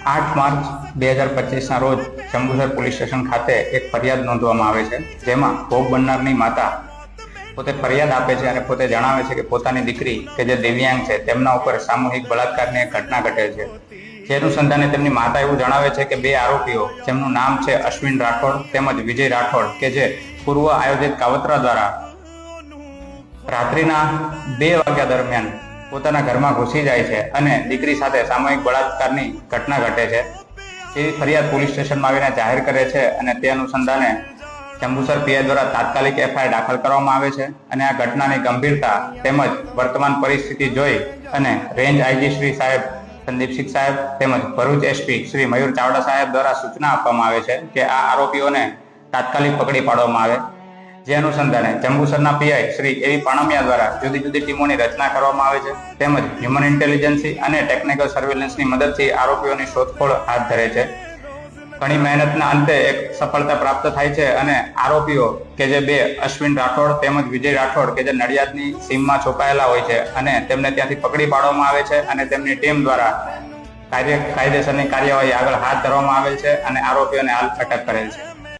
8 March 2025ના રોજ Jambusar police station ખાતે એક ફરિયાદ નોંધવામાં આવે છે, જેમાં ભોગ બનનારની માતા પોતે ફરિયાદ આપે છે અને પોતે જણાવે છે કે પોતાની દીકરી કે જે દિવ્યાંગ છે તેમના ઉપર સામૂહિક બળાત્કારની એક ઘટના ઘટેલ છે. જે અનુસંધાને તેમની માતા એવું જણાવે છે કે 2 આરોપીઓ જેમનું નામ છે અશ્વિન રાઠોડ તેમજ વિજય રાઠોડ કે જે પૂર્વ આયોજિત કાવતરા દ્વારા રાત્રિના 2 વાગ્યા દરમિયાન પોતાના ઘરમાં ઘૂસી જાય છે અને દીકરી સાથે સામૂહિક બળાત્કારની ઘટના ઘટે છે. એવી ફરિયાદ પોલીસ સ્ટેશનમાં આવીને જાહેર કરે છે અને તે અનુસંધાને જંબુસર પીઆઈ દ્વારા તાત્કાલિક એફઆઈઆર દાખલ કરવામાં આવે છે અને આ ઘટનાની ગંભીરતા તેમજ વર્તમાન પરિસ્થિતિ જોઈ અને રેન્જ આઈજી શ્રી સાહેબ સંદીપસિંહ સાહેબ તેમજ ભરૂચ એસપી શ્રી મયુર ચાવડા સાહેબ દ્વારા સૂચના આપવામાં આવે છે કે આ આરોપીઓને તાત્કાલિક પકડી પાડવામાં આવે. જે અનુસંધાને જંબુસરના પીઆઈ શ્રી એવી પાણમિયા દ્વારા જુદી જુદી ટીમોની રચના કરવામાં આવે છે તેમજ હ્યુમન ઇન્ટેલિજન્સી અને ટેકનિકલ સર્વેલન્સની મદદથી આરોપીઓની શોધખોળ હાથ ધરે છે. ઘણી મહેનતના અંતે એક સફળતા પ્રાપ્ત થાય છે અને આરોપીઓ કે જે 2 અશ્વિન રાઠોડ તેમજ વિજય રાઠોડ કે જે નડિયાદની સીમમાં છુપાયેલા હોય છે અને તેમને ત્યાંથી પકડી પાડવામાં આવે છે અને તેમની ટીમ દ્વારા કાયદેસરની કાર્યવાહી આગળ હાથ ધરવામાં આવેલ છે અને આરોપીઓને હાલ અટક કરેલ છે.